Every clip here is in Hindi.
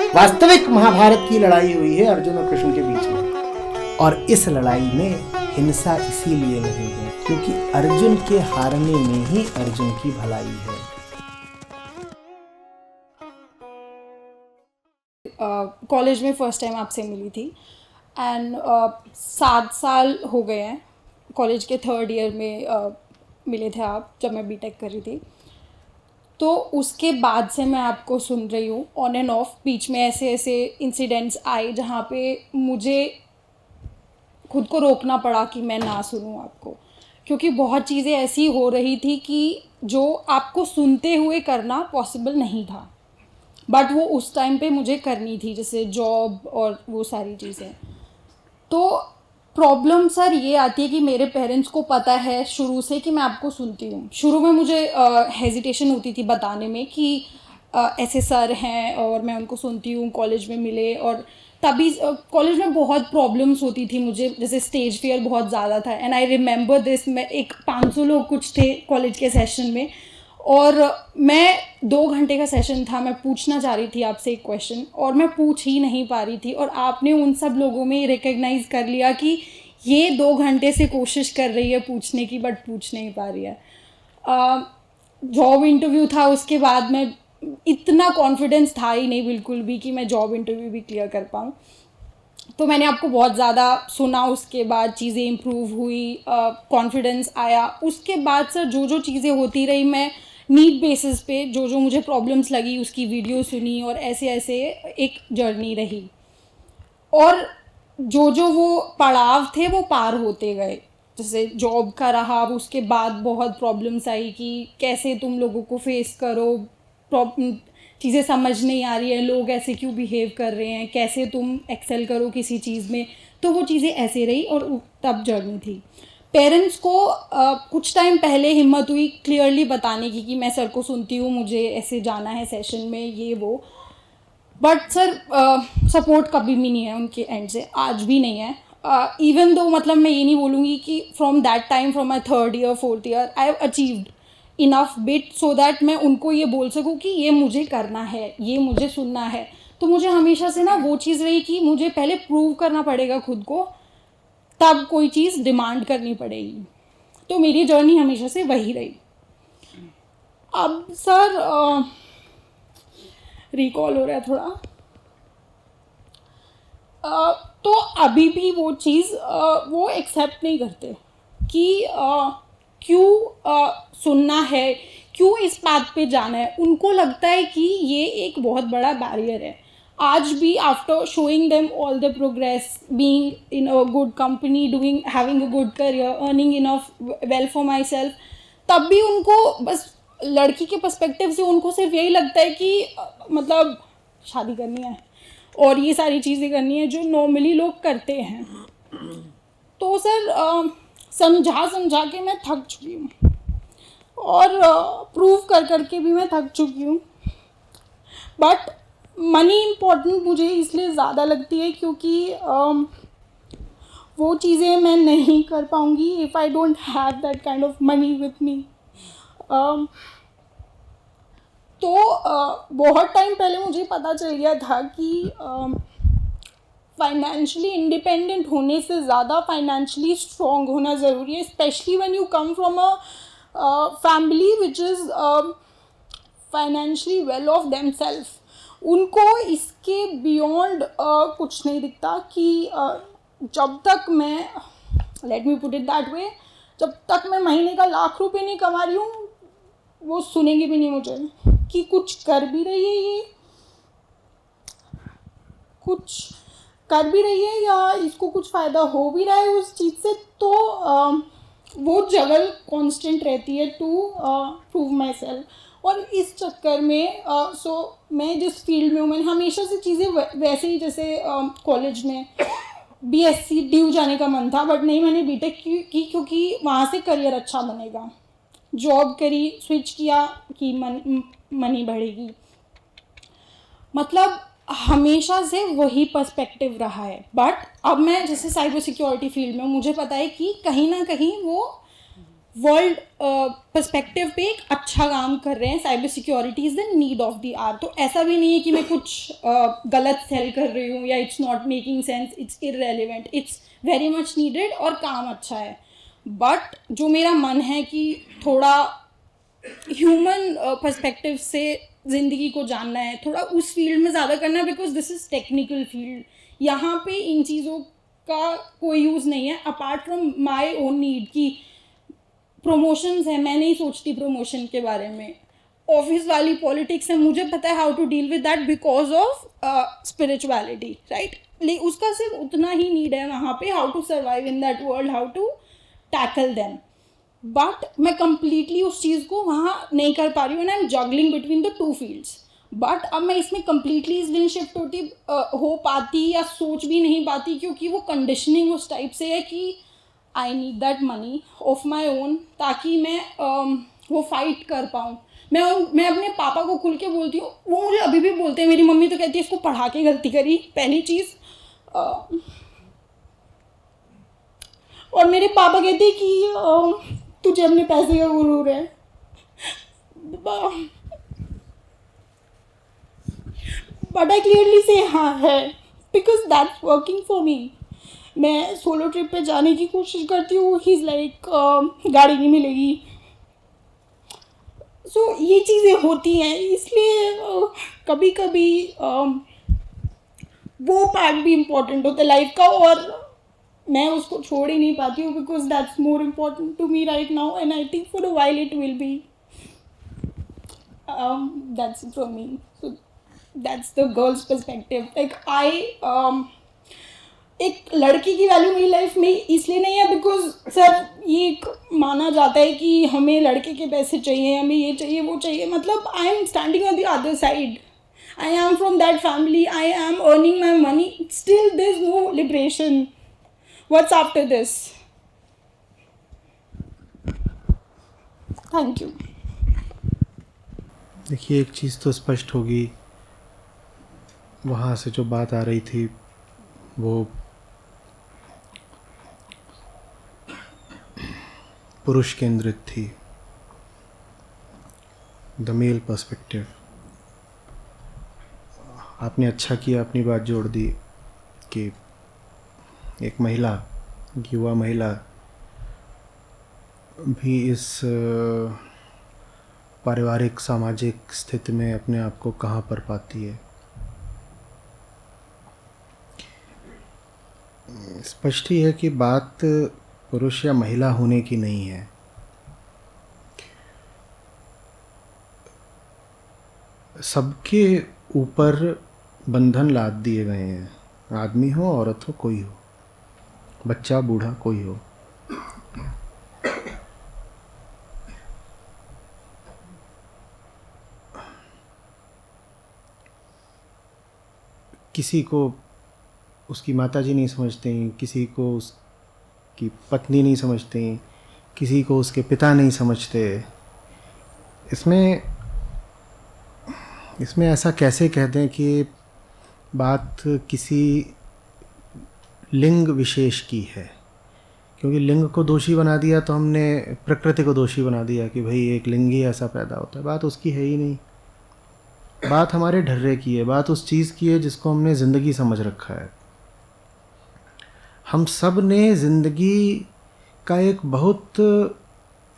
वास्तविक महाभारत की लड़ाई हुई है अर्जुन और कृष्ण के बीच में, और इस लड़ाई में हिंसा इसीलिए नहीं है क्योंकि अर्जुन के हारने में ही अर्जुन की भलाई है। कॉलेज में फर्स्ट टाइम आपसे मिली थी एंड 7 साल हो गए हैं। कॉलेज के 3rd ईयर में मिले थे आप, जब मैं बीटेक कर रही थी। तो उसके बाद से मैं आपको सुन रही हूँ ऑन एंड ऑफ। बीच में ऐसे ऐसे इंसिडेंट्स आए जहाँ पे मुझे खुद को रोकना पड़ा कि मैं ना सुनूँ आपको, क्योंकि बहुत चीज़ें ऐसी हो रही थी कि जो आपको सुनते हुए करना पॉसिबल नहीं था, बट वो उस टाइम पे मुझे करनी थी, जैसे जॉब और वो सारी चीज़ें। तो प्रॉब्लम सर ये आती है कि मेरे पेरेंट्स को पता है शुरू से कि मैं आपको सुनती हूँ। शुरू में मुझे हेजिटेशन होती थी बताने में कि ऐसे सर हैं और मैं उनको सुनती हूँ, कॉलेज में मिले। और तभी कॉलेज में बहुत प्रॉब्लम्स होती थी मुझे, जैसे स्टेज फियर बहुत ज़्यादा था। एंड आई रिमेंबर दिस, मैं 500 लोग कुछ थे कॉलेज के सेशन में, और मैं 2 घंटे का सेशन था। मैं पूछना चाह रही थी आपसे एक क्वेश्चन और मैं पूछ ही नहीं पा रही थी, और आपने उन सब लोगों में रिकग्नाइज़ कर लिया कि ये 2 घंटे से कोशिश कर रही है पूछने की, बट पूछ नहीं पा रही है। जॉब इंटरव्यू था, उसके बाद में इतना कॉन्फिडेंस था ही नहीं बिल्कुल भी कि मैं जॉब इंटरव्यू भी क्लियर कर पाऊँ। तो मैंने आपको बहुत ज़्यादा सुना, उसके बाद चीज़ें इम्प्रूव हुई, कॉन्फिडेंस आया। उसके बाद सर जो जो चीज़ें होती रही, मैं नीड बेसिस पे जो जो मुझे प्रॉब्लम्स लगी उसकी वीडियो सुनी, और ऐसे ऐसे एक जर्नी रही। और जो जो वो पड़ाव थे वो पार होते गए। जैसे जॉब का रहा, उसके बाद बहुत प्रॉब्लम्स आई कि कैसे तुम लोगों को फेस करो, चीज़ें समझ नहीं आ रही है, लोग ऐसे क्यों बिहेव कर रहे हैं, कैसे तुम एक्सेल करो किसी चीज़ में। तो वो चीज़ें ऐसे रही, और तब जर्नी थी। पेरेंट्स को कुछ टाइम पहले हिम्मत हुई क्लियरली बताने की कि मैं सर को सुनती हूँ, मुझे ऐसे जाना है सेशन में, ये वो। बट सर सपोर्ट कभी भी नहीं है उनके एंड से, आज भी नहीं है। इवन दो, मतलब मैं ये नहीं बोलूँगी कि from that time, from my 3rd year 4th year, I have achieved enough bit so that मैं उनको ये बोल सकूँ कि ये मुझे करना है, ये मुझे सुनना है। तो मुझे हमेशा से ना वो चीज़ रही कि मुझे पहले प्रूव करना पड़ेगा खुद को, तब कोई चीज़ डिमांड करनी पड़ेगी। तो मेरी जर्नी हमेशा से वही रही। अब सर रिकॉल हो रहा है थोड़ा, तो अभी भी वो चीज़ वो एक्सेप्ट नहीं करते कि क्यों सुनना है, क्यों इस बात पे जाना है। उनको लगता है कि ये एक बहुत बड़ा बैरियर है। आज भी after showing them all the progress, being in a good company, doing, having a good career, earning enough well for my self, तब भी उनको बस लड़की के पर्सपेक्टिव से उनको सिर्फ यही लगता है कि मतलब शादी करनी है और ये सारी चीज़ें करनी है जो नॉर्मली लोग करते हैं। तो सर समझा समझा के मैं थक चुकी हूँ, और प्रूव कर करके भी मैं थक चुकी हूँ। बट मनी इम्पोर्टेंट मुझे इसलिए ज़्यादा लगती है क्योंकि वो चीज़ें मैं नहीं कर पाऊँगी if I don't have that kind of money with me. तो बहुत टाइम पहले मुझे पता चल गया था कि फाइनेंशियली इंडिपेंडेंट होने से ज़्यादा फाइनेंशियली स्ट्रॉन्ग होना ज़रूरी है, specially when you come from a family which is financially well off themselves. उनको इसके बियॉन्ड कुछ नहीं दिखता कि जब तक मैं, let me put it that way, जब तक मैं महीने का लाख रुपए नहीं कमा रही हूँ, वो सुनेंगे भी नहीं मुझे कि कुछ कर भी रही है, ये कुछ कर भी रही है या इसको कुछ फ़ायदा हो भी रहा है उस चीज़ से। तो वो जगल कांस्टेंट रहती है टू प्रूव माई सेल्फ। और इस चक्कर में मैं जिस फील्ड में हूँ, मैंने हमेशा से चीज़ें वैसे ही, जैसे कॉलेज में BSc ड्यू जाने का मन था, बट नहीं, मैंने बीटेक की क्योंकि वहाँ से करियर अच्छा बनेगा। जॉब करी, स्विच किया कि मनी बढ़ेगी। मतलब हमेशा से वही पर्सपेक्टिव रहा है। बट अब मैं जैसे साइबर सिक्योरिटी फील्ड में, मुझे पता है कि कहीं ना कहीं वर्ल्ड पर्सपेक्टिव पे एक अच्छा काम कर रहे हैं. Cyber security is the need of the hour. तो ऐसा भी नहीं है कि मैं कुछ गलत सेल कर रही हूँ या it's not making sense, it's irrelevant. It's very much needed और काम अच्छा है. बट जो मेरा मन है कि थोड़ा ह्यूमन पर्सपेक्टिव से ज़िंदगी को जानना है, थोड़ा उस फील्ड में ज़्यादा करना है, because this is technical field. यहाँ पे इन चीज़ों का कोई यूज़ नहीं है apart from my own need. की प्रमोशंस है, मैं नहीं सोचती प्रमोशन के बारे में. ऑफिस वाली पॉलिटिक्स है, मुझे पता है how to deal with that because of spirituality, right. लेकिन उसका सिर्फ उतना ही नीड है वहाँ पे, how to survive in that world, how to tackle them. But मैं कंप्लीटली उस चीज़ को वहाँ नहीं कर पा रही हूँ. And I am juggling between the two fields. But अब मैं इसमें कंप्लीटली इसलिए शिफ्ट हो पाती या सोच भी नहीं पाती क्योंकि वो कंडीशनिंग उस टाइप से है कि I need that money of my own, ताकि मैं वो फाइट कर पाऊँ. मैं अपने पापा को खुल के बोलती हूँ, वो मुझे अभी भी बोलते हैं. मेरी मम्मी तो कहती है इसको पढ़ा के गलती करी, पहली चीज़. और मेरे पापा कहते हैं कि तुझे अपने पैसे का गुरूर है. बट आई क्लियरली से हाँ है, because that's working for me. मैं सोलो ट्रिप पे जाने की कोशिश करती हूँ. ही इज़ लाइक गाड़ी नहीं मिलेगी. सो ये चीज़ें होती हैं, इसलिए कभी कभी वो पार्ट भी इम्पोर्टेंट होता है लाइफ का, और मैं उसको छोड़ ही नहीं पाती हूँ because that's more important to me right now. And I think for a while it will be. That's from me. So that's the girl's perspective. Like एक लड़की की वैल्यू मेरी लाइफ में इसलिए नहीं है बिकॉज सर ये एक माना जाता है कि हमें लड़के के पैसे चाहिए, हमें ये चाहिए वो चाहिए. मतलब I am standing on the other side. I am from that family. I am earning my money. Still there is no liberation. What's after this? Thank you. देखिए, एक चीज़ तो स्पष्ट होगी, वहाँ से जो बात आ रही थी वो पुरुष केंद्रित थी, द मेल पर्सपेक्टिव. आपने अच्छा किया अपनी बात जोड़ दी कि एक महिला, युवा महिला भी इस पारिवारिक सामाजिक स्थिति में अपने आप को कहाँ पर पाती है. स्पष्ट ही है कि बात पुरुष या महिला होने की नहीं है. सबके ऊपर बंधन लाद दिए गए हैं, आदमी हो औरत हो कोई हो, बच्चा बूढ़ा कोई हो. किसी को उसकी माताजी नहीं समझते हैं, किसी को उसकी पत्नी नहीं समझते हैं, किसी को उसके पिता नहीं समझते. इसमें ऐसा कैसे कहते हैं कि बात किसी लिंग विशेष की है. क्योंकि लिंग को दोषी बना दिया तो हमने प्रकृति को दोषी बना दिया कि भाई एक लिंग ही ऐसा पैदा होता है. बात उसकी है ही नहीं. बात हमारे ढर्रे की है. बात उस चीज़ की है जिसको हमने ज़िंदगी समझ रखा है. हम सब ने ज़िंदगी का एक बहुत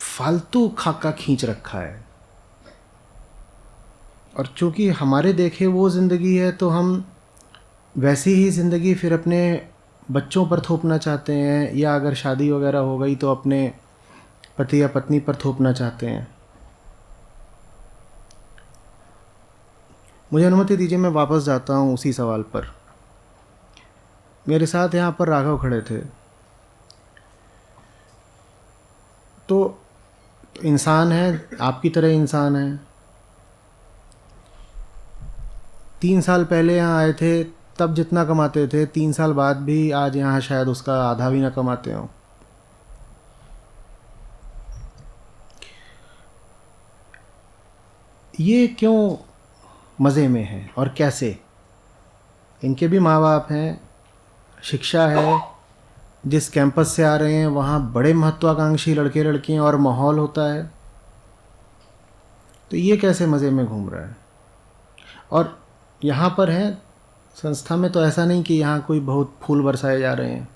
फालतू खाका खींच रखा है, और चूँकि हमारे देखे वो ज़िंदगी है तो हम वैसी ही ज़िंदगी फिर अपने बच्चों पर थोपना चाहते हैं, या अगर शादी वगैरह हो गई तो अपने पति या पत्नी पर थोपना चाहते हैं. मुझे अनुमति दीजिए, मैं वापस जाता हूँ उसी सवाल पर. मेरे साथ यहाँ पर राघव खड़े थे. तो इंसान है, आपकी तरह इंसान है. 3 साल पहले यहाँ आए थे तब जितना कमाते थे, 3 साल बाद भी आज यहाँ शायद उसका आधा भी ना कमाते हों. ये क्यों मज़े में है और कैसे? इनके भी माँ बाप हैं, शिक्षा है, जिस कैंपस से आ रहे हैं वहाँ बड़े महत्वाकांक्षी लड़के लड़कियाँ और माहौल होता है, तो ये कैसे मज़े में घूम रहा है। और यहाँ पर है संस्था में तो ऐसा नहीं कि यहाँ कोई बहुत फूल बरसाए जा रहे हैं।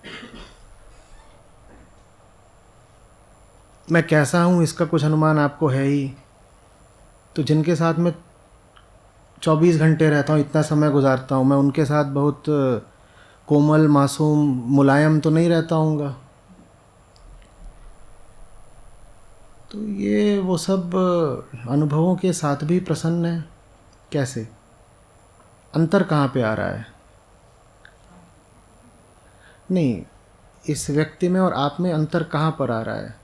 मैं कैसा हूँ इसका कुछ अनुमान आपको है ही। तो जिनके साथ मैं 24 घंटे रहता हूँ, इतना समय गुजारता हूँ, मैं उनके साथ बहुत कोमल, मासूम, मुलायम तो नहीं रहता हूँगा। तो ये वो सब अनुभवों के साथ भी प्रसन्न है। कैसे अंतर कहाँ पे आ रहा है? नहीं, इस व्यक्ति में और आप में अंतर कहाँ पर आ रहा है?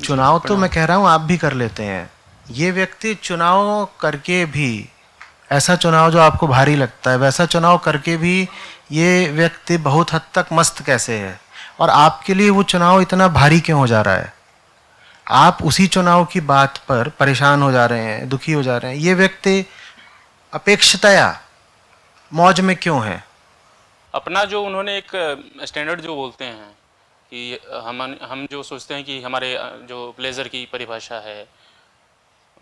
चुनाव तो मैं कह रहा हूँ आप भी कर लेते हैं। ये व्यक्ति चुनाव करके भी, ऐसा चुनाव जो आपको भारी लगता है वैसा चुनाव करके भी ये व्यक्ति बहुत हद तक मस्त कैसे है? और आपके लिए वो चुनाव इतना भारी क्यों हो जा रहा है? आप उसी चुनाव की बात पर परेशान हो जा रहे हैं, दुखी हो जा रहे हैं। ये व्यक्ति अपेक्षितया मौज में क्यों है? अपना जो उन्होंने एक स्टैंडर्ड जो बोलते हैं कि हम जो सोचते हैं कि हमारे जो प्लेजर की परिभाषा है,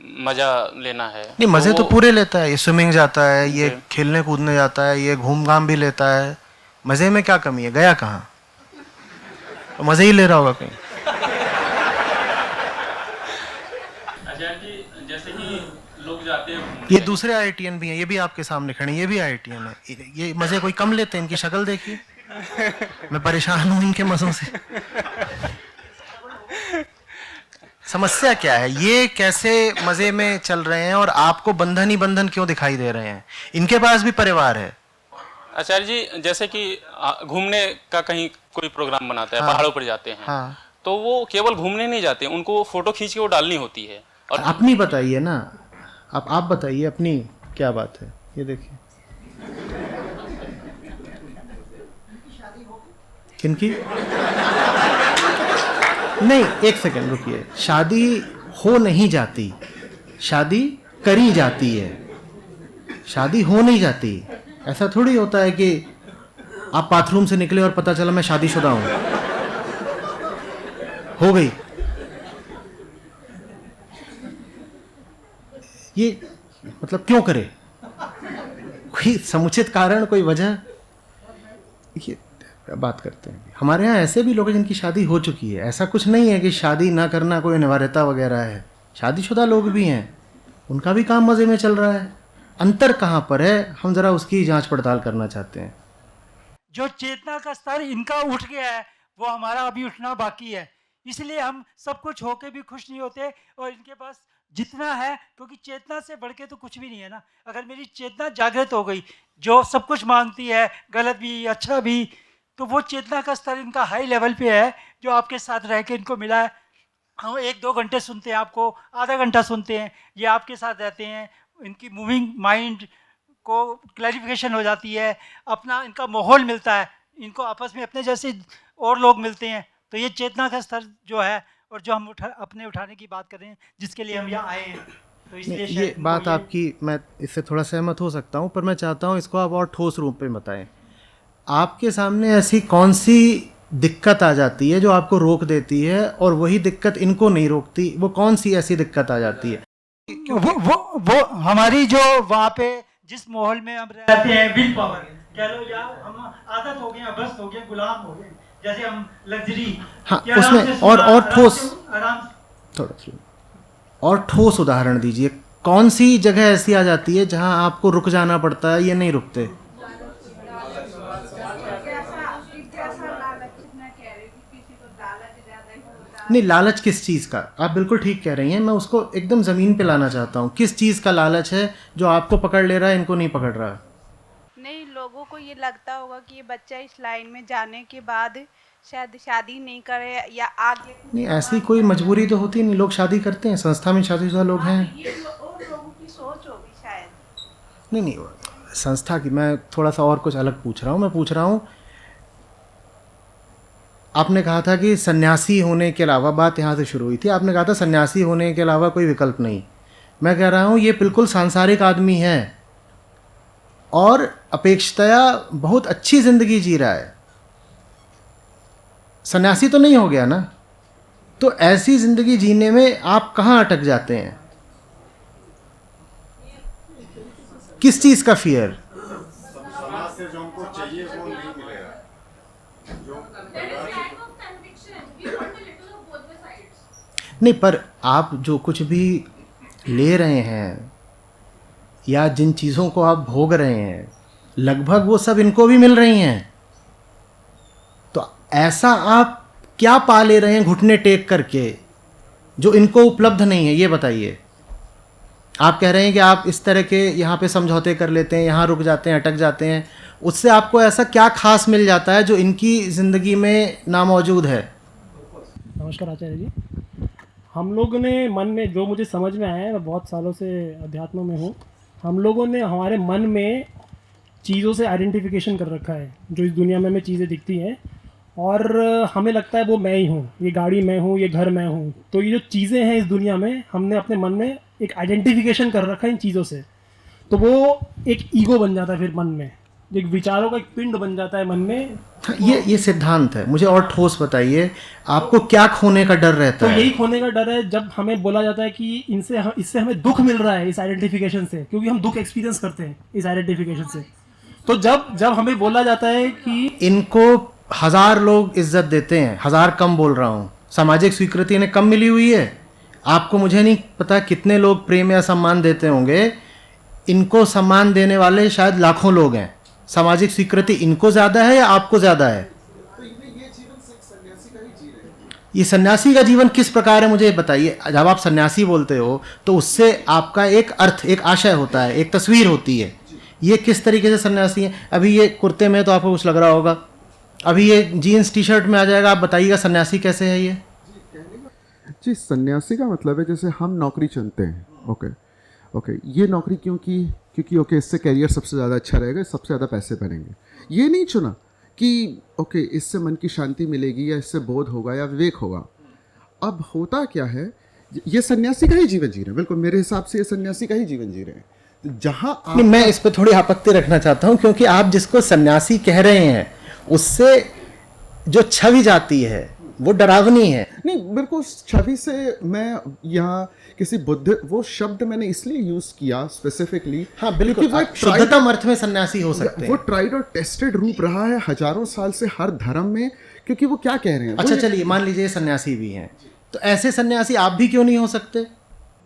मज़ा लेना है। नहीं, मज़े तो पूरे लेता है। ये स्विमिंग जाता है, ये खेलने कूदने जाता है, ये घूम घाम भी लेता है। मज़े में क्या कमी है? गया कहाँ? तो मज़े ही ले रहा होगा कहीं। आचार्य जी, जैसे कि लोग जाते हैं, ये दूसरे आईआईटीएन भी हैं, ये भी आपके सामने खड़े हैं, ये भी आईआईटीएन है। ये मज़े कोई कम लेते हैं? इनकी शक्ल देखिए। मैं परेशान हूँ इनके मज़ों से। समस्या क्या है? ये कैसे मज़े में चल रहे हैं और आपको बंधन ही बंधन क्यों दिखाई दे रहे हैं? इनके पास भी परिवार है। आचार्य जी, जैसे कि घूमने का कहीं कोई प्रोग्राम बनाता है, पहाड़ों पर जाते हैं, हाँ। तो वो केवल घूमने नहीं जाते, उनको फोटो खींच के वो डालनी होती है। और अपनी बताइए ना, आप बताइए अपनी क्या बात है। ये देखिए, किनकी? नहीं, एक सेकंड रुकिए। शादी हो नहीं जाती, शादी करी जाती है। शादी हो नहीं जाती। ऐसा थोड़ी होता है कि आप बाथरूम से निकले और पता चला मैं शादीशुदा हूं, हो गई। ये मतलब क्यों करे? कोई समुचित कारण, कोई वजह? ये बात करते हैं। हमारे यहाँ ऐसे भी लोग हैं जिनकी शादी हो चुकी है। ऐसा कुछ नहीं है कि शादी ना करना कोई अनिवार्यता वगैरह है। शादीशुदा लोग भी हैं, उनका भी काम मज़े में चल रहा है। अंतर कहाँ पर है? हम ज़रा उसकी जांच पड़ताल करना चाहते हैं। जो चेतना का स्तर इनका उठ गया है वो हमारा अभी उठना बाकी है। इसलिए हम सब कुछ होके भी खुश नहीं होते और इनके पास जितना है, क्योंकि चेतना से बढ़ के तो कुछ भी नहीं है ना। अगर मेरी चेतना जागृत हो गई, जो सब कुछ मांगती है, गलत भी अच्छा भी, तो वो चेतना का स्तर इनका हाई लेवल पे है जो आपके साथ रह के इनको मिला है। हम 1-2 घंटे सुनते हैं, आपको आधा घंटा सुनते हैं, ये आपके साथ रहते हैं, इनकी मूविंग माइंड को क्लैरिफिकेशन हो जाती है, अपना इनका माहौल मिलता है, इनको आपस में अपने जैसे और लोग मिलते हैं। तो ये चेतना का स्तर जो है, और जो हम अपने उठाने की बात कर रहे हैं, जिसके लिए हम यहाँ आए हैं, तो इसलिए ये बात आपकी, मैं इससे थोड़ा सहमत हो सकता हूँ, पर मैं चाहता हूँ इसको आप और ठोस रूप में बताएं। आपके सामने ऐसी कौन सी दिक्कत आ जाती है जो आपको रोक देती है और वही दिक्कत इनको नहीं रोकती? वो कौन सी ऐसी दिक्कत आ जाती है? वो हमारी जो वहाँ पे जिस माहौल में हम रहते हैं, विल पावर कह लो, या हम आदत हो गए, अभ्यस्त हो गए, गुलाम हो गए, जैसे हम लग्जरी। हाँ, उसमें और ठोस, थोड़ा और ठोस उदाहरण दीजिए। कौन सी जगह ऐसी आ जाती है जहां आपको रुक जाना पड़ता है? ये नहीं रुकते। नहीं, लालच किस चीज़ का? आप बिल्कुल ठीक कह रही हैं, मैं उसको एकदम ज़मीन पे लाना चाहता हूँ। किस चीज़ का लालच है जो आपको पकड़ ले रहा है, इनको नहीं पकड़ रहा? नहीं, लोगों को ये लगता होगा कि ये बच्चा इस लाइन में जाने के बाद शायद शादी नहीं करे या आगे। नहीं, ऐसी कोई मजबूरी तो होती नहीं, लोग शादी करते हैं। संस्था में शादीशुदा लोग हैं। ये और लोगों की सोच होगी शायद। नहीं, संस्था की मैं थोड़ा सा और कुछ अलग पूछ रहा हूँ। मैं पूछ रहा हूँ, आपने कहा था कि सन्यासी होने के अलावा, बात यहाँ से शुरू हुई थी, आपने कहा था सन्यासी होने के अलावा कोई विकल्प नहीं। मैं कह रहा हूँ ये बिल्कुल सांसारिक आदमी है और अपेक्षतया बहुत अच्छी ज़िंदगी जी रहा है। सन्यासी तो नहीं हो गया ना। तो ऐसी ज़िंदगी जीने में आप कहाँ अटक जाते हैं? किस चीज़ का फियर? नहीं, पर आप जो कुछ भी ले रहे हैं या जिन चीज़ों को आप भोग रहे हैं, लगभग वो सब इनको भी मिल रही हैं। तो ऐसा आप क्या पा ले रहे हैं घुटने टेक करके जो इनको उपलब्ध नहीं है, ये बताइए। आप कह रहे हैं कि आप इस तरह के यहाँ पे समझौते कर लेते हैं, यहाँ रुक जाते हैं, अटक जाते हैं, उससे आपको ऐसा क्या खास मिल जाता है जो इनकी ज़िंदगी में नामौजूद है? नमस्कार आचार्य जी। हम लोगों ने मन में, जो मुझे समझ में आया है, मैं बहुत सालों से अध्यात्म में हूँ, हम लोगों ने हमारे मन में चीज़ों से आइडेंटिफिकेशन कर रखा है। जो इस दुनिया में हमें चीज़ें दिखती हैं और हमें लगता है वो मैं ही हूँ, ये गाड़ी मैं हूँ, ये घर मैं हूँ। तो ये जो चीज़ें हैं इस दुनिया में, हमने अपने मन में एक आइडेंटिफिकेशन कर रखा है इन चीज़ों से। तो वो एक ईगो बन जाता है, फिर मन में एक विचारों का एक पिंड बन जाता है मन में। ये सिद्धांत है। मुझे और ठोस बताइए, आपको क्या खोने का डर रहता तो है? यही खोने का डर है जब हमें बोला जाता है कि इससे हमें दुख मिल रहा है इस आइडेंटिफिकेशन से, क्योंकि हम दुख एक्सपीरियंस करते हैं इस आइडेंटिफिकेशन से। तो जब हमें बोला जाता है कि इनको 1000 लोग इज्जत देते हैं, 1000 कम बोल रहा हूँ, सामाजिक स्वीकृति इन्हें कम मिली हुई है। आपको, मुझे नहीं पता कितने लोग प्रेम या सम्मान देते होंगे, इनको सम्मान देने वाले शायद लाखों लोग हैं। सामाजिक स्वीकृति इनको ज़्यादा है या आपको ज़्यादा है? ये सन्यासी का जीवन किस प्रकार है, मुझे बताइए। जब आप सन्यासी बोलते हो तो उससे आपका एक अर्थ, एक आशय होता है, एक तस्वीर होती है। ये किस तरीके से सन्यासी है? अभी ये कुर्ते में तो आपको कुछ लग रहा होगा, अभी ये जीन्स टी शर्ट में आ जाएगा। आप बताइएगा सन्यासी कैसे है ये? जी, सन्यासी का मतलब है जैसे हम नौकरी चुनते हैं। ओके, ये नौकरी क्योंकि ओके इससे करियर सबसे ज़्यादा अच्छा रहेगा, सबसे ज़्यादा पैसे बनेंगे। ये नहीं चुना कि ओके इससे मन की शांति मिलेगी या इससे बोध होगा या विवेक होगा। अब होता क्या है, ये सन्यासी का ही जीवन जी रहे हैं। बिल्कुल मेरे हिसाब से ये सन्यासी का ही जीवन जी रहे हैं। तो जहाँ नहीं, मैं इस पर थोड़ी आपत्ति रखना चाहता हूँ, क्योंकि आप जिसको सन्यासी कह रहे हैं उससे जो छवि जाती है वो डरावनी है। नहीं, मेरे को छवि से मैं यहाँ किसी बुद्ध, वो शब्द मैंने इसलिए यूज़ किया स्पेसिफिकली। हाँ बिल्कुल, शुद्धतम अर्थ में सन्यासी हो सकते हैं। वो ट्राइड और टेस्टेड रूप रहा है हजारों साल से हर धर्म में। क्योंकि वो क्या कह रहे हैं, अच्छा चलिए मान लीजिए सन्यासी भी हैं, तो ऐसे सन्यासी आप भी क्यों नहीं हो सकते?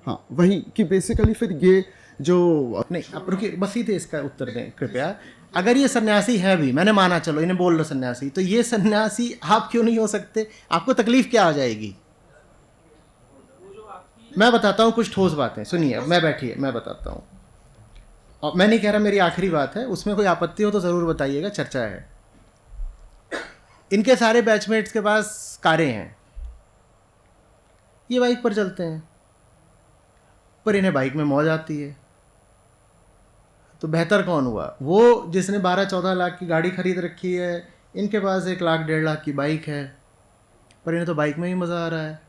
हाँ वही कि बेसिकली फिर ये जो नहीं, आप रुकिए, बस सीधे इसका उत्तर दें कृपया। अगर ये सन्यासी है भी, मैंने माना, चलो इन्हें बोल लो सन्यासी, तो ये सन्यासी आप क्यों नहीं हो सकते? आपको तकलीफ क्या आ जाएगी? मैं बताता हूँ कुछ ठोस बातें, सुनिए, मैं बैठिए, मैं बताता हूँ। और मैं नहीं कह रहा मेरी आखिरी बात है, उसमें कोई आपत्ति हो तो ज़रूर बताइएगा, चर्चा है। इनके सारे बैचमेट्स के पास कारें हैं, ये बाइक पर चलते हैं, पर इन्हें बाइक में मौज आती है। तो बेहतर कौन हुआ? वो जिसने 12-14 लाख की गाड़ी खरीद रखी है, इनके पास 1 लाख 1.5 लाख की बाइक है, पर इन्हें तो बाइक में ही मज़ा आ रहा है।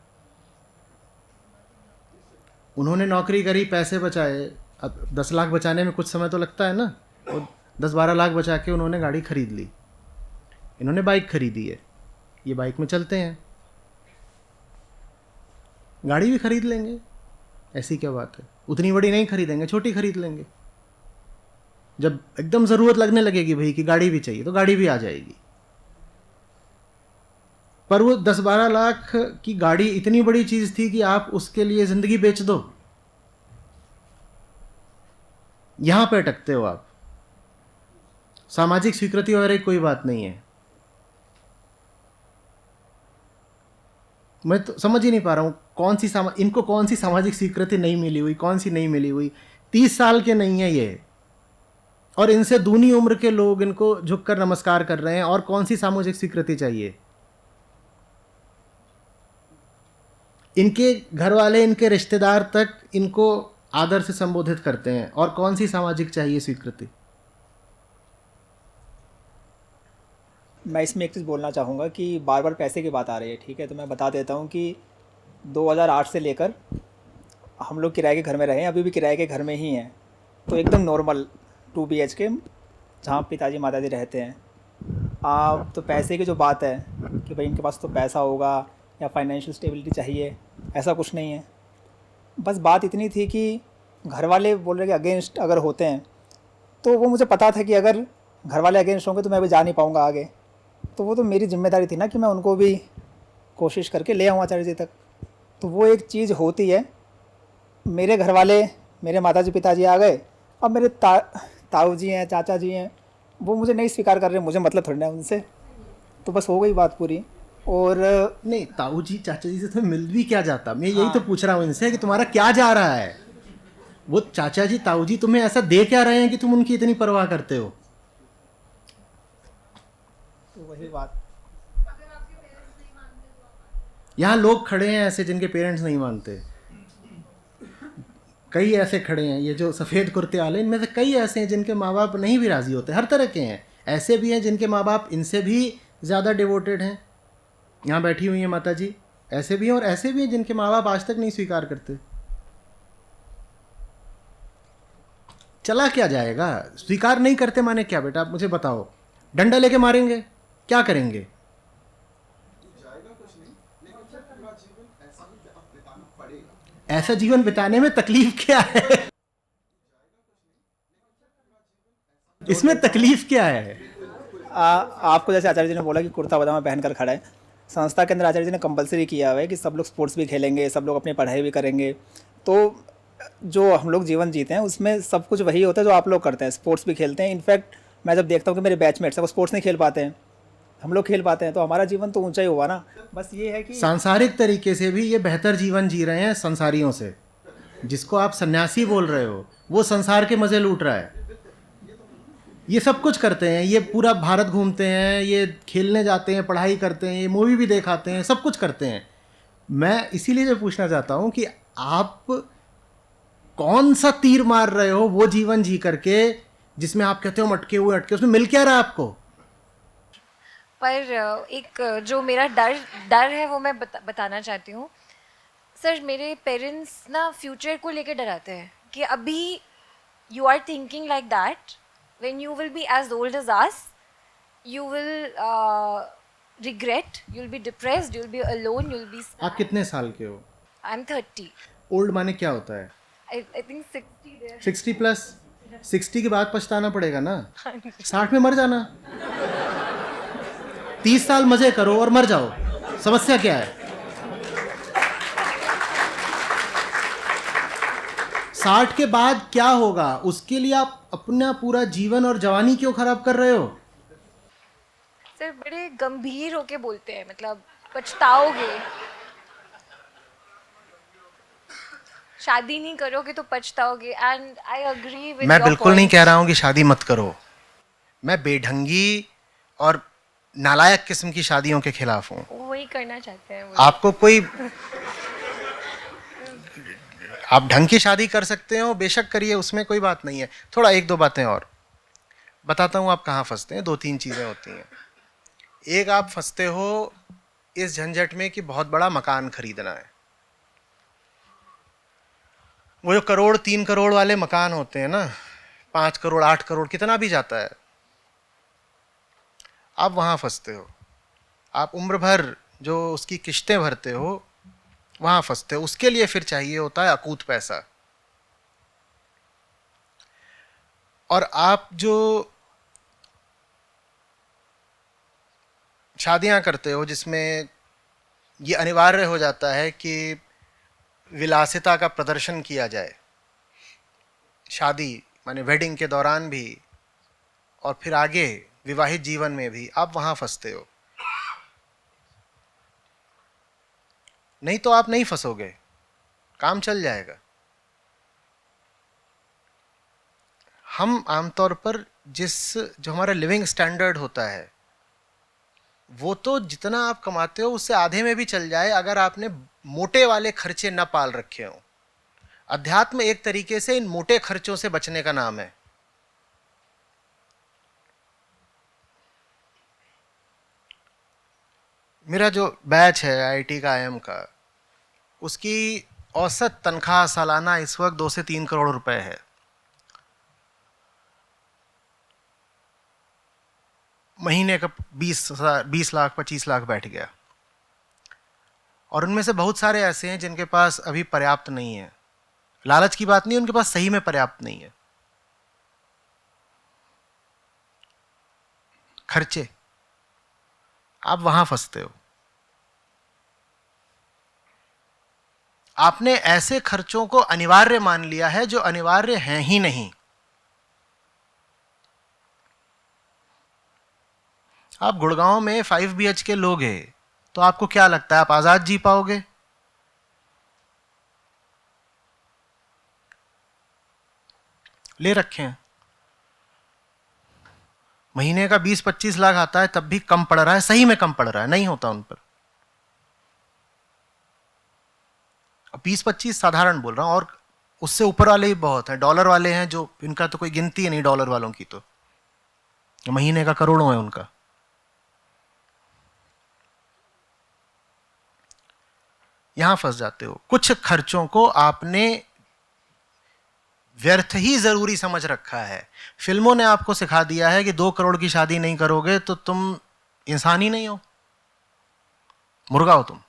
उन्होंने नौकरी करी, पैसे बचाए। अब 10 लाख बचाने में कुछ समय तो लगता है ना, और 10-12 लाख बचा के उन्होंने गाड़ी खरीद ली, इन्होंने बाइक खरीदी है, ये बाइक में चलते हैं। गाड़ी भी खरीद लेंगे, ऐसी क्या बात है? उतनी बड़ी नहीं खरीदेंगे, छोटी खरीद लेंगे। जब एकदम ज़रूरत लगने लगेगी भाई कि गाड़ी भी चाहिए, तो गाड़ी भी आ जाएगी। पर वो 10-12 लाख की गाड़ी इतनी बड़ी चीज़ थी कि आप उसके लिए ज़िंदगी बेच दो। यहाँ पे अटकते हो आप। सामाजिक स्वीकृति वगैरह कोई बात नहीं है। मैं तो समझ ही नहीं पा रहा हूँ इनको कौन सी सामाजिक स्वीकृति नहीं मिली हुई, कौन सी नहीं मिली हुई। 30 साल के नहीं है ये, और इनसे दूनी उम्र के लोग इनको झुककर नमस्कार कर रहे हैं, और कौन सी सामाजिक स्वीकृति चाहिए? इनके घर वाले, इनके रिश्तेदार तक इनको आदर से संबोधित करते हैं, और कौन सी सामाजिक चाहिए स्वीकृति? मैं इसमें एक चीज़ बोलना चाहूँगा कि बार बार पैसे की बात आ रही है, ठीक है, तो मैं बता देता हूँ कि 2008 से लेकर हम लोग किराए के घर में रहे हैं, अभी भी किराए के घर में ही हैं। तो एकदम नॉर्मल 2 BHK, जहाँ पिताजी माताजी रहते हैं। तो पैसे की जो बात है कि भाई इनके पास तो पैसा होगा या फाइनेंशियल स्टेबिलिटी चाहिए, ऐसा कुछ नहीं है। बस बात इतनी थी कि घर वाले बोल रहे कि अगेंस्ट अगर होते हैं, तो वो मुझे पता था कि अगर घर वाले अगेंस्ट होंगे तो मैं भी जा नहीं पाऊँगा आगे। तो वो तो मेरी जिम्मेदारी थी ना कि मैं उनको भी कोशिश करके ले आऊँ आचार्य जी तक। तो वो एक चीज़ होती है। मेरे घर वाले, मेरे माताजी पिताजी आ गए, अब मेरे ताऊ जी हैं, चाचा जी हैं, वो मुझे नहीं स्वीकार कर रहे, मुझे मतलब थोड़ी ना है उनसे। तो बस हो गई बात पूरी। और नहीं, ताऊ जी चाचा जी से तुम्हें मिल भी क्या जाता? मैं यही तो पूछ रहा हूँ इनसे कि तुम्हारा क्या जा रहा है। वो चाचा जी ताऊ जी तुम्हें ऐसा दे क्या रहे हैं कि तुम उनकी इतनी परवाह करते हो? तो वही बात, यहाँ लोग खड़े हैं ऐसे जिनके पेरेंट्स नहीं मानते, कई ऐसे खड़े हैं, ये जो सफ़ेद कुर्ते वाले, इनमें से कई ऐसे हैं जिनके माँ बाप नहीं भी राज़ी होते। हर तरह के हैं, ऐसे भी हैं जिनके माँ बाप इनसे भी ज़्यादा डिवोटेड हैं, यहाँ बैठी हुई हैं माता जी, ऐसे भी हैं। और ऐसे भी हैं जिनके माँ बाप आज तक नहीं स्वीकार करते। चला क्या जाएगा? स्वीकार नहीं करते माने क्या बेटा? आप मुझे बताओ, डंडा लेके मारेंगे? क्या करेंगे? ऐसा जीवन बिताने में तकलीफ क्या है? इसमें तकलीफ क्या है? आपको जैसे आचार्य जी ने बोला कि कुर्ता पजामा पहनकर खड़ा है, संस्था के अंदर आचार्य जी ने कंपलसरी किया हुआ है कि सब लोग स्पोर्ट्स भी खेलेंगे, सब लोग अपनी पढ़ाई भी करेंगे। तो जो हम लोग जीवन जीते हैं उसमें सब कुछ वही होता है जो आप लोग करते हैं, स्पोर्ट्स भी खेलते हैं। इनफैक्ट मैं जब देखता हूँ कि मेरे बैचमेट्स हैं वो स्पोर्ट्स नहीं खेल पाते हैं, हम लोग खेल पाते हैं, तो हमारा जीवन तो ऊंचा ही हुआ ना। बस ये है कि सांसारिक तरीके से भी ये बेहतर जीवन जी रहे हैं संसारियों से। जिसको आप सन्यासी बोल रहे हो वो संसार के मज़े लूट रहा है। ये सब कुछ करते हैं, ये पूरा भारत घूमते हैं, ये खेलने जाते हैं, पढ़ाई करते हैं, ये मूवी भी देखाते हैं, सब कुछ करते हैं। मैं इसीलिए जो पूछना चाहता हूँ कि आप कौन सा तीर मार रहे हो वो जीवन जी करके जिसमें आप कहते हो अटके हुए, उसमें मिल क्या रहा है आपको? पर एक जो मेरा डर है वो मैं बताना चाहती हूँ सर। मेरे पेरेंट्स ना फ्यूचर को लेकर डराते हैं कि अभी you are thinking like that, when you will be as old as us you will regret, you will be depressed, you will be alone, you will be. आप कितने साल के हो? I am 30। ओल्ड माने क्या होता है? I think 60 there। 60 प्लस। 60 के बाद पछताना पड़ेगा ना। 60 में मर जाना। 30 साल मजे करो और मर जाओ, समस्या क्या है? 60 के बाद क्या होगा उसके लिए आप अपना पूरा जीवन और जवानी क्यों खराब कर रहे हो? सर बड़े गंभीर होके बोलते हैं, मतलब पछताओगे, शादी नहीं करोगे तो पछताओगे। And I agree with. मैं बिल्कुल नहीं कह रहा हूं कि शादी मत करो। मैं बेढंगी और नालायक किस्म की शादियों के खिलाफ हूं। वही करना चाहते हैं वो। आपको कोई, आप ढंग की शादी कर सकते हो, बेशक करिए, उसमें कोई बात नहीं है। थोड़ा एक दो बातें और बताता हूँ आप कहाँ फंसते हैं। 2-3 चीज़ें होती हैं। एक, आप फंसते हो इस झंझट में कि बहुत बड़ा मकान खरीदना है। वो जो करोड़ 3 करोड़ वाले मकान होते हैं ना, 5 करोड़ 8 करोड़ कितना भी जाता है, आप वहाँ फंसते हो। आप उम्र भर जो उसकी किश्तें भरते हो वहाँ फंसते हो। उसके लिए फिर चाहिए होता है अकूत पैसा। और आप जो शादियाँ करते हो जिसमें ये अनिवार्य हो जाता है कि विलासिता का प्रदर्शन किया जाए, शादी माने वेडिंग के दौरान भी और फिर आगे विवाहित जीवन में भी, आप वहाँ फंसते हो। नहीं तो आप नहीं फंसोगे, काम चल जाएगा। हम आमतौर पर जो हमारा लिविंग स्टैंडर्ड होता है वो तो जितना आप कमाते हो उससे आधे में भी चल जाए अगर आपने मोटे वाले खर्चे न पाल रखे हो। अध्यात्म एक तरीके से इन मोटे खर्चों से बचने का नाम है। मेरा जो बैच है आईआईटी का, आईएम का, उसकी औसत तनख्वाह सालाना इस वक्त 2 से 3 करोड़ रुपए है। महीने का 20 लाख 25 लाख बैठ गया। और उनमें से बहुत सारे ऐसे हैं जिनके पास अभी पर्याप्त नहीं है। लालच की बात नहीं, उनके पास सही में पर्याप्त नहीं है। खर्चे, आप वहां फंसते हो। आपने ऐसे खर्चों को अनिवार्य मान लिया है जो अनिवार्य हैं ही नहीं। आप गुड़गांव में 5 BHK लोगे तो आपको क्या लगता है आप आजाद जी पाओगे? ले रखे हैं, महीने का 20-25 लाख आता है, तब भी कम पड़ रहा है, सही में कम पड़ रहा है, नहीं होता उन पर। 20-25 साधारण बोल रहा हूं, और उससे ऊपर वाले ही बहुत हैं, डॉलर वाले हैं जो इनका तो कोई गिनती ही नहीं, डॉलर वालों की तो महीने का करोड़ों है उनका। यहां फंस जाते हो। कुछ खर्चों को आपने व्यर्थ ही जरूरी समझ रखा है। फिल्मों ने आपको सिखा दिया है कि 2 करोड़ की शादी नहीं करोगे तो तुम इंसान ही नहीं हो, मुर्गा हो तुम।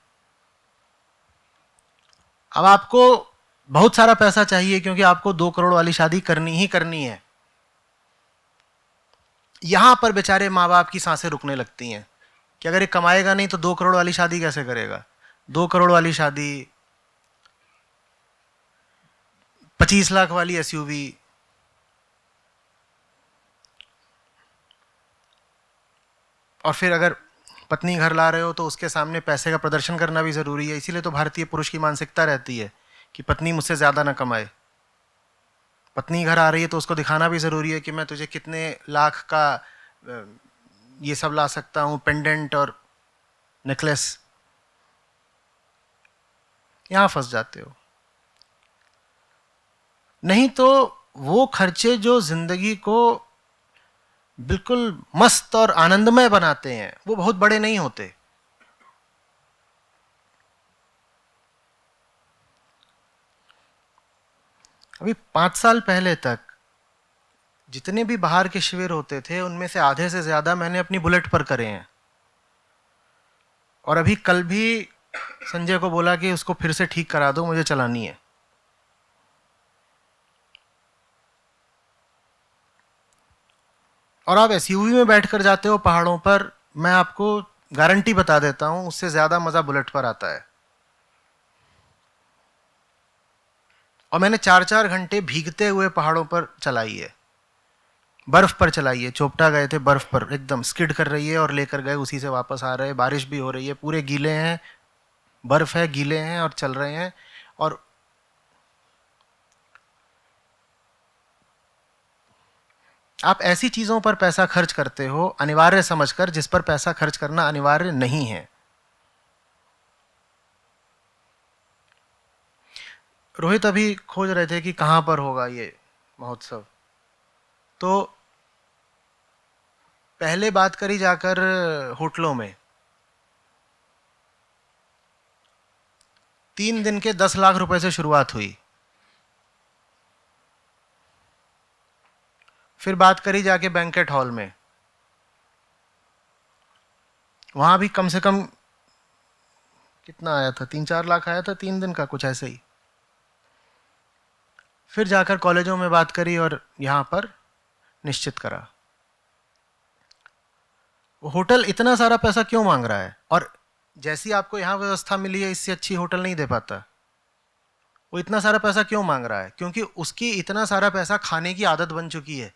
अब आपको बहुत सारा पैसा चाहिए क्योंकि आपको 2 करोड़ वाली शादी करनी ही करनी है। यहां पर बेचारे माँ बाप की सांसें रुकने लगती हैं कि अगर ये कमाएगा नहीं तो 2 करोड़ वाली शादी कैसे करेगा। 2 करोड़ वाली शादी, 25 लाख वाली SUV, और फिर अगर पत्नी घर ला रहे हो तो उसके सामने पैसे का प्रदर्शन करना भी जरूरी है। इसीलिए तो भारतीय पुरुष की मानसिकता रहती है कि पत्नी मुझसे ज्यादा ना कमाए। पत्नी घर आ रही है तो उसको दिखाना भी जरूरी है कि मैं तुझे कितने लाख का ये सब ला सकता हूं, पेंडेंट और नेकलेस। यहां फंस जाते हो। नहीं तो वो खर्चे जो जिंदगी को बिल्कुल मस्त और आनंदमय बनाते हैं वो बहुत बड़े नहीं होते। अभी 5 साल पहले तक जितने भी बाहर के शिविर होते थे उनमें से आधे से ज्यादा मैंने अपनी बुलेट पर करे हैं। और अभी कल भी संजय को बोला कि उसको फिर से ठीक करा दो, मुझे चलानी है। और आप SUV में बैठकर जाते हो पहाड़ों पर, मैं आपको गारंटी बता देता हूं उससे ज्यादा मजा बुलेट पर आता है। और मैंने 4-4 घंटे भीगते हुए पहाड़ों पर चलाई है, बर्फ पर चलाई है। चोपटा गए थे, बर्फ पर एकदम स्किड कर रही है और लेकर गए, उसी से वापस आ रहे हैं। बारिश भी हो रही है, पूरे गीले हैं, बर्फ है, गीले हैं और चल रहे हैं। और आप ऐसी चीजों पर पैसा खर्च करते हो अनिवार्य समझकर, जिस पर पैसा खर्च करना अनिवार्य नहीं है। रोहित अभी खोज रहे थे कि कहां पर होगा ये महोत्सव, तो पहले बात करी जाकर होटलों में। 3 दिन के 10 लाख रुपए से शुरुआत हुई। फिर बात करी जाके बैंकेट हॉल में, वहां भी कम से कम कितना आया था, 3-4 लाख आया था 3 दिन का, कुछ ऐसे ही। फिर जाकर कॉलेजों में बात करी और यहां पर निश्चित करा। वो होटल इतना सारा पैसा क्यों मांग रहा है? और जैसी आपको यहां व्यवस्था मिली है इससे अच्छी होटल नहीं दे पाता। वो इतना सारा पैसा क्यों मांग रहा है? क्योंकि उसकी इतना सारा पैसा खाने की आदत बन चुकी है।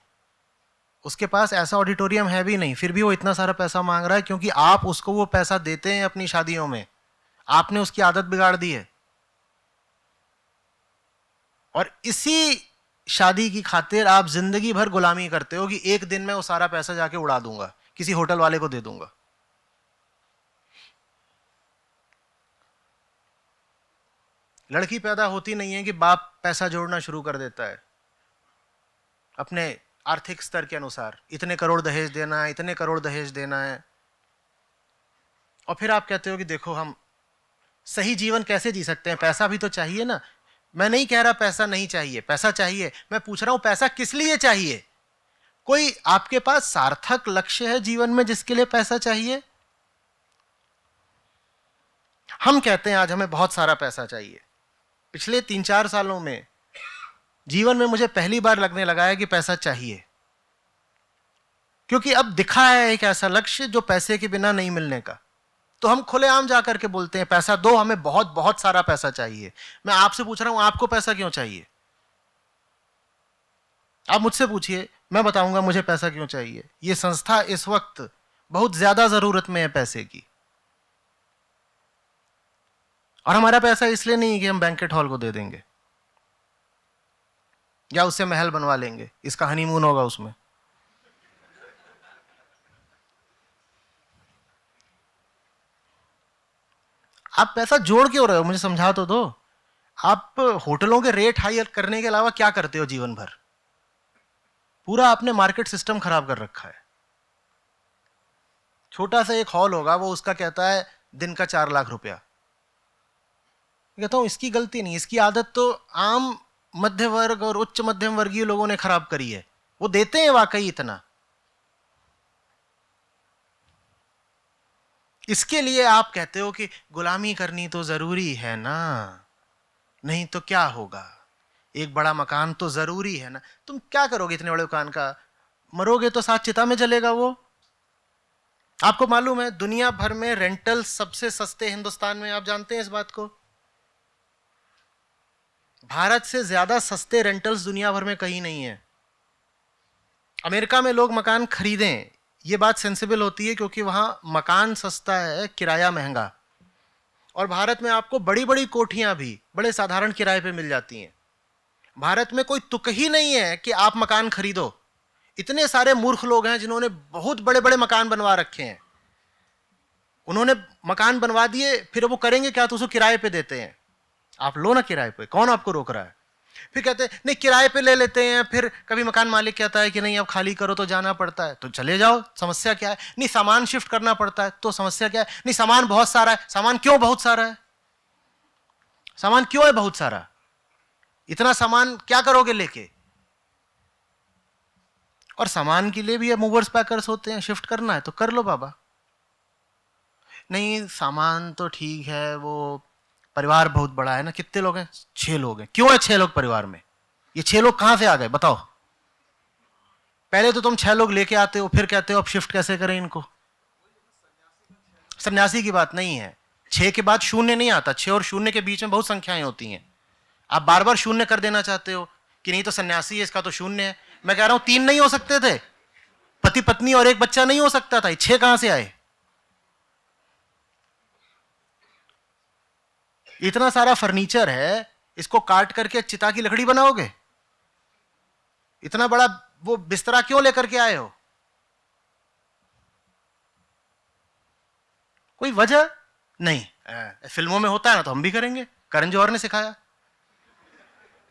उसके पास ऐसा ऑडिटोरियम है भी नहीं, फिर भी वो इतना सारा पैसा मांग रहा है क्योंकि आप उसको वो पैसा देते हैं अपनी शादियों में। आपने उसकी आदत बिगाड़ दी है। और इसी शादी की खातिर आप जिंदगी भर गुलामी करते हो कि एक दिन में वो सारा पैसा जाके उड़ा दूंगा, किसी होटल वाले को दे दूंगा। लड़की पैदा होती नहीं है कि बाप पैसा जोड़ना शुरू कर देता है अपने आर्थिक स्तर के अनुसार, इतने करोड़ दहेज देना है, इतने करोड़ दहेज देना है। और फिर आप कहते हो कि देखो हम सही जीवन कैसे जी सकते हैं, पैसा भी तो चाहिए ना। मैं नहीं कह रहा पैसा नहीं चाहिए, पैसा चाहिए। मैं पूछ रहा हूं पैसा किस लिए चाहिए। कोई आपके पास सार्थक लक्ष्य है जीवन में जिसके लिए पैसा चाहिए? हम कहते हैं आज हमें बहुत सारा पैसा चाहिए। पिछले 3-4 सालों में जीवन में मुझे पहली बार लगने लगा है कि पैसा चाहिए, क्योंकि अब दिखा है एक ऐसा लक्ष्य जो पैसे के बिना नहीं मिलने का। तो हम खुलेआम जाकर के बोलते हैं पैसा दो, हमें बहुत बहुत सारा पैसा चाहिए। मैं आपसे पूछ रहा हूं आपको पैसा क्यों चाहिए? आप मुझसे पूछिए, मैं बताऊंगा मुझे पैसा क्यों चाहिए। यह संस्था इस वक्त बहुत ज्यादा जरूरत में है पैसे की, और हमारा पैसा इसलिए नहीं कि हम बैंकेट हॉल को दे देंगे या उससे महल बनवा लेंगे, इसका हनीमून होगा उसमें। आप पैसा जोड़ क्यों रहे हो, मुझे समझा तो दो। आप होटलों के रेट हाई करने के अलावा क्या करते हो जीवन भर? पूरा आपने मार्केट सिस्टम खराब कर रखा है। छोटा सा एक हॉल होगा, वो उसका कहता है दिन का 4 लाख रुपया। कहता हूं इसकी गलती नहीं, इसकी आदत तो आम मध्य वर्ग और उच्च मध्यम वर्गीय लोगों ने खराब करी है। वो देते हैं वाकई इतना, इसके लिए आप कहते हो कि गुलामी करनी तो जरूरी है ना, नहीं तो क्या होगा, एक बड़ा मकान तो जरूरी है ना। तुम क्या करोगे इतने बड़े मकान का? मरोगे तो साथ चिता में जलेगा वो। आपको मालूम है दुनिया भर में रेंटल सबसे सस्ते हिंदुस्तान में, आप जानते हैं इस बात को? भारत से ज्यादा सस्ते रेंटल्स दुनिया भर में कहीं नहीं है। अमेरिका में लोग मकान खरीदें, ये बात सेंसिबल होती है क्योंकि वहां मकान सस्ता है, किराया महंगा। और भारत में आपको बड़ी बड़ी कोठियां भी बड़े साधारण किराए पे मिल जाती हैं। भारत में कोई तुक ही नहीं है कि आप मकान खरीदो। इतने सारे मूर्ख लोग हैं जिन्होंने बहुत बड़े बड़े मकान बनवा रखे हैं। उन्होंने मकान बनवा दिए, फिर वो करेंगे क्या? तो उसको किराए पे देते हैं। आप लो ना किराए पे, कौन आपको रोक रहा है? फिर कहते हैं नहीं किराए पे ले लेते हैं, फिर कभी मकान मालिक कहता है कि नहीं अब खाली करो, तो जाना पड़ता है, तो चले जाओ, समस्या क्या है? नहीं सामान शिफ्ट करना पड़ता है, तो समस्या क्या है? नहीं सामान बहुत सारा है। सामान क्यों बहुत सारा है? सामान क्यों है बहुत सारा? इतना सामान क्या करोगे लेके? और सामान के लिए भी मूवर्स पैकर्स होते हैं, शिफ्ट करना है तो कर लो बाबा। नहीं सामान तो ठीक है, वो परिवार बहुत बड़ा है ना। कितने लोग हैं? 6 लोग हैं। क्यों है 6 लोग परिवार में? ये 6 लोग कहां से आ गए बताओ? पहले तो तुम 6 लोग लेके आते हो, फिर कहते हो अब शिफ्ट कैसे करें इनको। सन्यासी की बात नहीं है। 6 के बाद शून्य नहीं आता। 6 और शून्य के बीच में बहुत संख्याएं होती हैं। आप बार बार शून्य कर देना चाहते हो कि नहीं तो सन्यासी है, इसका तो शून्य है। मैं कह रहा हूं 3 नहीं हो सकते थे, पति पत्नी और एक बच्चा नहीं हो सकता था, 6 कहां से आए? इतना सारा फर्नीचर है, इसको काट करके चिता की लकड़ी बनाओगे? इतना बड़ा वो बिस्तरा क्यों लेकर के आए हो? कोई वजह नहीं। फिल्मों में होता है ना, तो हम भी करेंगे। करण जौहर ने सिखाया,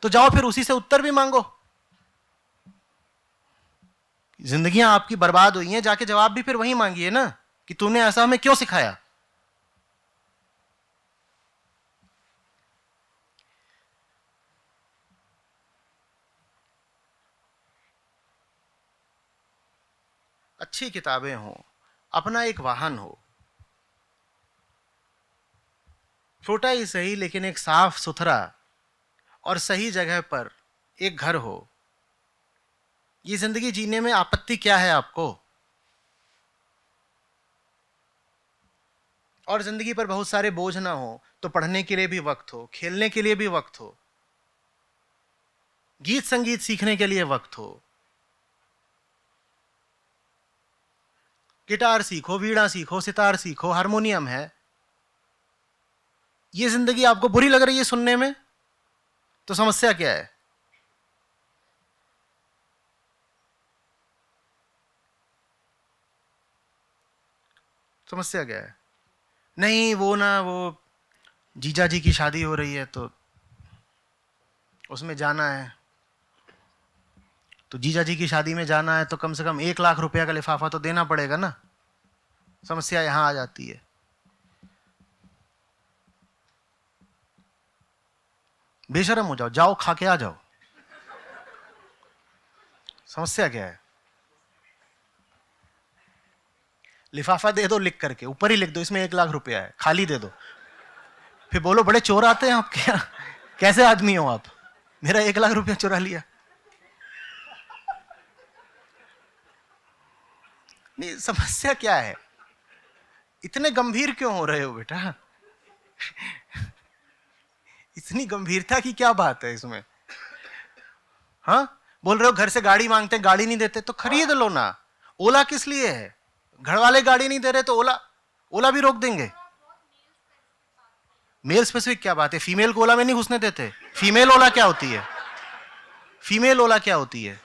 तो जाओ फिर उसी से उत्तर भी मांगो। जिंदगियां आपकी बर्बाद हुई हैं, जाके जवाब भी फिर वही मांगिए ना कि तूने ऐसा हमें क्यों सिखाया। अच्छी किताबें हों, अपना एक वाहन हो, छोटा ही सही लेकिन एक साफ सुथरा और सही जगह पर एक घर हो। ये जिंदगी जीने में आपत्ति क्या है आपको? और जिंदगी पर बहुत सारे बोझ ना हो तो पढ़ने के लिए भी वक्त हो, खेलने के लिए भी वक्त हो, गीत संगीत सीखने के लिए वक्त हो। गिटार सीखो, वीणा सीखो, सितार सीखो, हारमोनियम है। ये जिंदगी आपको बुरी लग रही है सुनने में, तो समस्या क्या है? समस्या क्या है? नहीं वो ना, वो जीजा जी की शादी हो रही है तो उसमें जाना है, तो जीजा जी की शादी में जाना है तो कम से कम 1 लाख रुपया का लिफाफा तो देना पड़ेगा ना। समस्या यहां आ जाती है। बेशरम हो जाओ, जाओ खा के आ जाओ। समस्या क्या है? लिफाफा दे दो लिख करके, ऊपर ही लिख दो इसमें 1 लाख रुपया है, खाली दे दो। फिर बोलो बड़े चोर आते हैं आपके यहाँ, कैसे आदमी हो आप, मेरा 1 लाख रुपया चुरा लिया। नहीं, समस्या क्या है, इतने गंभीर क्यों हो रहे हो बेटा? इतनी गंभीरता की क्या बात है इसमें? हाँ, बोल रहे हो घर से गाड़ी मांगते हैं, गाड़ी नहीं देते तो खरीद लो ना। ओला किस लिए है? घर वाले गाड़ी नहीं दे रहे तो ओला भी रोक देंगे। मेल स्पेसिफिक क्या बात है? फीमेल को ओला में नहीं घुसने देते। फीमेल ओला क्या होती है? फीमेल ओला क्या होती है?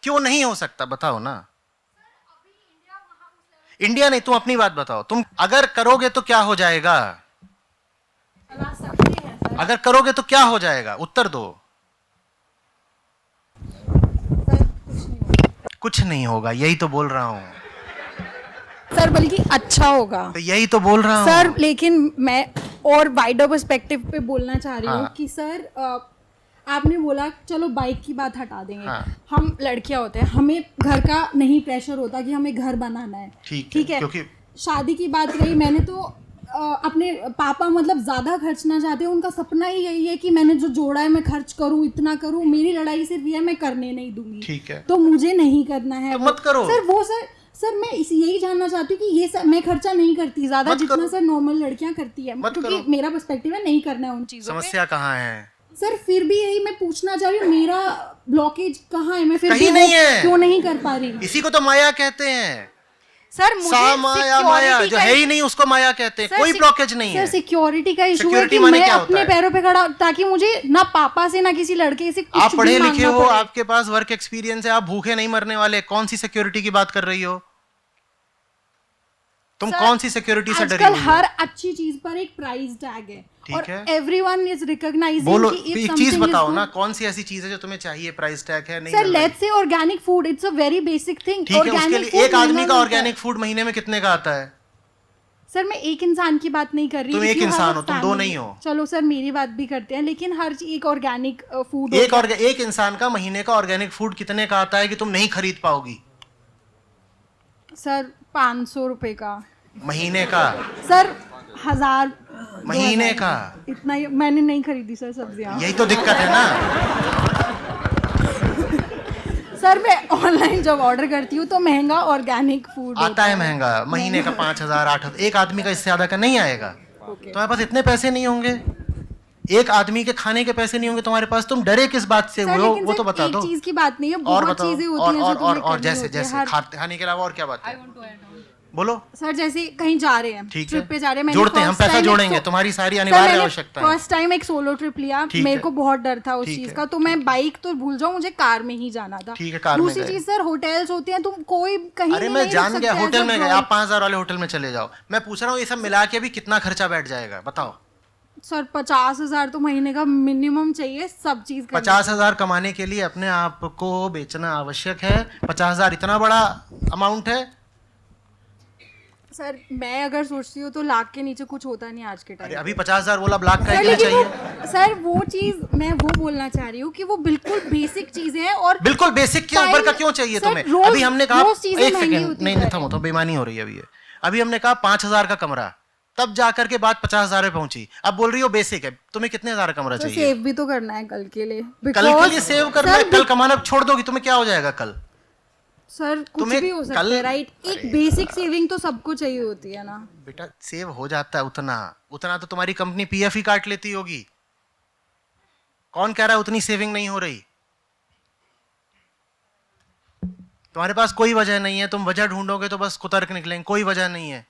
क्यों नहीं हो सकता बताओ ना। इंडिया नहीं, तुम अपनी बात बताओ। तुम अगर करोगे तो क्या हो जाएगा? अगर करोगे तो क्या हो जाएगा? उत्तर दो। कुछ नहीं होगा, यही तो बोल रहा हूं सर, बल्कि अच्छा होगा। तो यही तो बोल रहा हूं सर, लेकिन मैं और वाइडर पर्सपेक्टिव पे बोलना चाह रही हूँ हाँ। कि सर आपने बोला चलो बाइक की बात हटा देंगे। हाँ। हम लड़कियां होते हैं, हमें घर का नहीं प्रेशर होता कि हमें घर बनाना है। ठीक है, क्योंकि शादी की बात रही, मैंने तो अपने पापा मतलब ज़्यादा खर्च ना चाहते, उनका सपना ही यही है कि मैंने जो जोड़ा है मैं खर्च करूं, इतना करूं। मेरी लड़ाई सिर्फ ये है, मैं करने नहीं दूंगी। ठीक है, तो मुझे नहीं करना है तो वो। मत करो। सर मैं यही जानना चाहती हूँ कि ये सर मैं खर्चा नहीं करती ज़्यादा मत जितना करो। सर नॉर्मल लड़कियां करती है, मत क्योंकि करो। मेरा पर्सपेक्टिव है नहीं करना है उन चीज़ों पे। समस्या कहाँ है? सर फिर भी यही मैं पूछना चाह रही हूँ, मेरा ब्लॉकेज कहाँ है? मैं फिर कहीं भी नहीं वो है। क्यों नहीं कर पा रही? इसी को तो माया कहते हैं। सर मुझे सा माया माया जो है ही नहीं उसको माया कहते हैं। कोई ब्लॉकेज नहीं है। सर सिक्योरिटी का इशू है Security कि माने मैं क्या होता अपने है? पैरों पे खड़ा, ताकि मुझे ना पापा से ना किसी लड़के से कुछ आप भी पढ़े लिखे मांगना हो, पड़े। आपके पास वर्क एक्सपीरियंस है, आप भूखे नहीं मरने वाले। कौन सी सिक्योरिटी की बात कर रही हो तुम? सर, कौन सी सिक्योरिटी से डरी आजकल हुई हो? हर अच्छी चीज पर एक प्राइस टैग है ठीक और है। एवरीवन इज रिकॉग्नाइजिंग बोलो, कि if एक something चीज is बताओ good- ना, कौन सी ऐसी चीज है जो तुम्हें चाहिए, प्राइस टैग है नहीं सर मिल रही? Let's say organic food, it's a very basic thing. ठीक है, उसके लिए एक आदमी का ऑर्गेनिक फूड महीने में कितने का आता है? सर मैं एक इंसान की बात नहीं कर रही। तुम if एक you have इंसान a हो, तुम दो family- नहीं हो। चलो सर मेरी बात भी करते हैं, लेकिन हर एक ऑर्गेनिक फूड एक इंसान का महीने का ऑर्गेनिक फूड कितने का आता है कि तुम नहीं खरीद पाओगी? सर 500 रुपए का महीने का? सर 1000 महीने 2000 का? इतना ही मैंने नहीं खरीदी सर सब्जियां। यही तो दिक्कत है ना। सर मैं ऑनलाइन जब ऑर्डर करती हूँ तो महंगा ऑर्गेनिक फूड आता है महंगा, महीने का 5000 8000, एक आदमी का इससे ज्यादा का नहीं आएगा। तुम्हारे पास इतने पैसे नहीं होंगे, एक आदमी के खाने के पैसे नहीं होंगे तुम्हारे पास। तुम डरे किस बात से हुए हो वो तो बता दो। एक चीज की बात नहीं है, और बहुत बताओ, चीजें होती हैं जो तुम्हें और करनी जैसे होती है। जैसे खाने के अलावा और क्या बात है? बोलो। सर जैसे कहीं जा रहे हैं, ठीक ट्रिप है, पे जा रहे हैं, जोड़ते हैं हम, पैसा जोड़ेंगे, तुम्हारी सारी अनिवार्य आवश्यकता है। फर्स्ट टाइम एक सोलो ट्रिप लिया, ठीक मेरे है। को बहुत डर था उस ठीक चीज है। का, तो मैं बाइक तो भूल जाऊं, मुझे कार में ही जाना था। ठीक है, कार में दूसरी गए। चीज सर होटल्स होते हैं, तुम कोई कहीं अरे भी मैं नहीं जान रुक गया, सकते होटल as a में गए, girl। आप 5000 वाले होटल में चले जाओ। मैं पूछ रहा हूँ ये सब मिला के भी कितना खर्चा बैठ जाएगा बताओ? सर 50,000 तो महीने का मिनिमम चाहिए सब चीज करने 50,000 कमाने के लिए अपने आप को बेचना आवश्यक है। 50,000 इतना बड़ा अमाउंट है? सर मैं अगर सोचती हूँ तो लाख के नीचे कुछ होता नहीं आज के अरे टाइम। अभी 50,000 बोला, लाख का सर एक लिए लेकिन चाहिए। सर वो चीज मैं वो बोलना चाह रही हूँ कि वो बिल्कुल बेसिक चीजें हैं। और बिल्कुल बेसिक के ऊपर का क्यों चाहिए सर, तुम्हें? रोज- अभी हमने कहा, रोज चीजें एक महंगी सेकंड, होती नहीं जा नहीं रही थमो, तो बेईमानी हो रही है अभी। अभी हमने कहा 5,000 का कमरा, तब जाकर के बात 50,000 पे पहुंची। अब बोल रही हो बेसिक है, तुम्हें कितने हजार का कमरा तो चाहिए? सेव भी तो करना है कल के लिए। कल के लिए सेव करना है, कल कमाना छोड़ दोगी, तुम्हें क्या हो जाएगा कल? सर कुछ तुम्हें भी हो सकता कल- है, राइट? एक बेसिक सेविंग तो सबको चाहिए होती है ना। बेटा सेव हो जाता है उतना तो तुम्हारी कंपनी पीएफ ही काट लेती होगी। कौन कह रहा है उतनी सेविंग नहीं हो रही? तुम्हारे पास कोई वजह नहीं है, तुम वजह ढूंढोगे तो बस कुतर्क निकलेंगे, कोई वजह नहीं है।